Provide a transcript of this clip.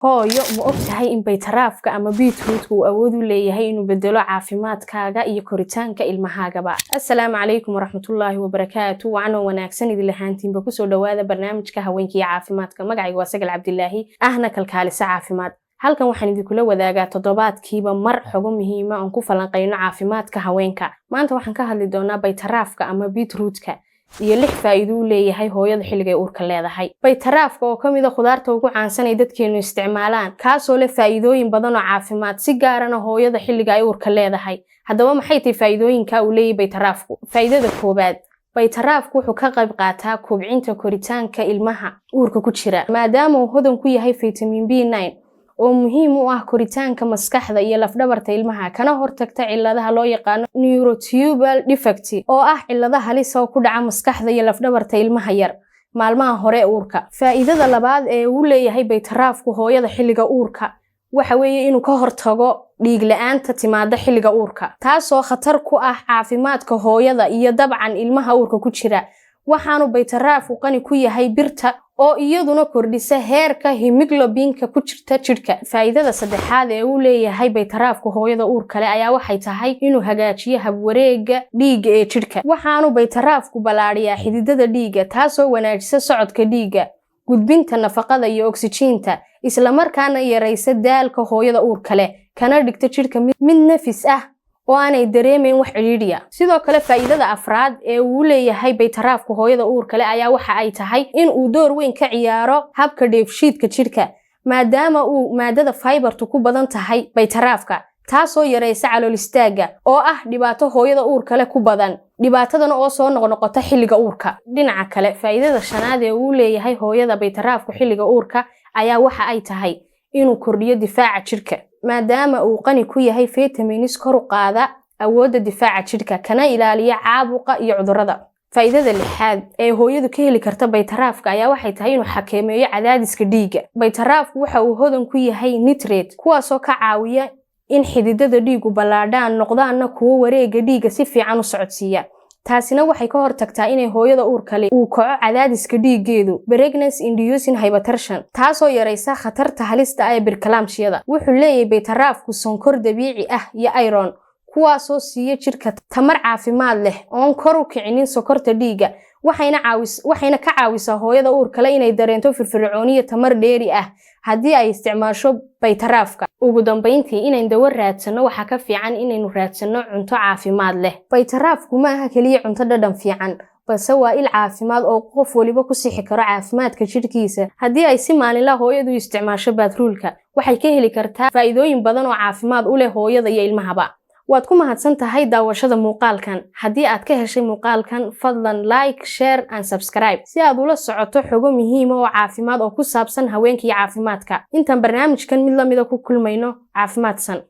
hooyo ma ogtahay in baytaraafka ama beetrootku uu awood u leeyahay inuu bedelo caafimaadkaaga iyo koritaanka ilmahaagaba. Assalaamu calaykum waraxmatullaahi wabarakaatuh. Waana wanaagsan idin lahaantiinba kusoo dhawaada barnaamijka haweenka iyo caafimaadka. Magacaygu waa Sagal Cabdilaahi, ahna kalkaaliso caafimaad. Halkan waxaan idinkula wadaagaa toddobaadkiiba mar xogo muhiim ah oo ku falanqeyno caafimaadka haweenka. Maanta waxaan ka hadli doonaa baytaraafka ama beetrootka iyo 6 faa'iido uu leeyahay hooyada xilliga ay uurka leedahay. Baytaraafka oo kamid ah khudaarta ugu caansan ee dadkeenu isticmaalaan, kaasoo leh faa'iidooyin badan oo caafimaad si gaar ah hooyada xilliga ay uurka leedahay. Haddaba maxay tahay faa'iidooyinka uu leeyahay baytaraafku? Faa'iidada koobaad, baytaraafku wuxuu ka qayb qaataa kobcinta koritaanka ilmaha uurka ku jira, maadaama uu hodan ku yahay vitamin B9 oo muhiim u ah koritaanka maskaxda iyo lafdhabarta ilmaha, kana hortagta cilladaha loo yaqaan neurotubal defect oo ah cilladaha halis ah oo ku dhaca maskaxda iyo lafdhabarta ilmaha yar maalmaha hore uurka. Faa'iidada labaad ee uu leeyahay baytaraafku hooyada xilliga uurka waxa weeye inuu ka hortago dhiig la'aanta timaada xilliga uurka, taasoo khatar ku ah caafimaadka hooyada iyo dabcan ilmaha uurka ku jira. Waxaanu baytaraafku qani ku yahay birta oo iyaduna kordhisa heerka hemoglobinka ku jirta jidhka. Faa'iidada saddexaad ee uu leeyahay baytaraafku hooyada uurka leh ayaa waxay tahay inuu hagaajiyo habwareegga dhiigga ee jidhka. Waxaanu baytaraafku balaadhiyaa xididada dhiigga, taasoo wanaajisa socodka dhiigga, gudbinta nafaqada iyo oksijiinta, isla markaana yaraysa daalka hooyada uurka leh, kana dhigta jidhka mid nafis ah oo aanay dareemeyn wax cidhiidhiya. Sidoo kale faa'iidada afraad ee uu leeyahay baytaraafku hooyada uurka leh ayaa waxa ay tahay in uu door weyn ka ciyaaro habka dheefshiidka jidhka, maadaama uu maadada fibertu ku badan tahay baytaraafka, taasoo yaraysa calool istaagga oo ah dhibaato hooyada uurka leh ku badan, dhibaatadan oo soo noqnoqota xilliga uurka. Dhinaca kale, faa'iidada shanaad ee uu leeyahay hooyada baytaraafku xilliga uurka ayaa waxa ay tahay inuu kordhiyo difaaca jidhka, maadaama uu qani ku yahay vitamins kor u qaada awoodda difaaca jidhka kana ilaaliya caabuqa iyo cudurrada. Faa'iidada lixaad ee hooyadu ka heli karta baytaraafka ayaa waxay tahay inuu xakameeyo cadaadiska dhiigga. Baytaraafku waxa uu hodan ku yahay nitrate, kuwaasoo ka caawiya in xididada dhiiggu ballaadhaan noqdaanna kuwo wareegga dhiigga si fiican u socodsiiya. Taasina waxay ka hortagtaa inay hooyada uurka leh uu kaco cadaadiska dhiiggeedu, pregnancy inducing hypertension, taasoo yaraysa khatarta halista ah ee birkalaamshiyada. Wuxuu leeyahay baytaraafku sonkor dabiici ah iyo iron, kuwaasoo siiya jidhka tamar caafimaad leh oon kor u kicinin sokorta dhiigga, waxayna ka caawisaa hooyada uurka leh inay dareento firfircooni iyo tamar dheeri ah haddii ay isticmaasho baytaraafka. Ugu dambeyntii, inaynu dawo raadsano waxaa ka fiican inaynu raadsano cunto caafimaad leh. Baytaraafku ma aha kaliya cunto dhadhan fiican, balse waa il caafimaad oo qof waliba ku sixi karo caafimaadka jidhkiisa. Haddii ay si maalinlaha hooyadu isticmaasho baatroolka, waxay ka heli kartaa faa'iidooyin badan oo caafimaad u leh hooyada iyo ilmahaba. waad ku mahadsan tahay daawashada muuqaalkan. Haddii aad ka heshay muuqaalkan, fadlan like, share and subscribe si aad ula socoto xogo muhiim ah oo caafimaad oo ku saabsan haweenka iyo caafimaadka. Intaan barnaamijkan mid la mid ah ku kulmayno, caafimaadsan.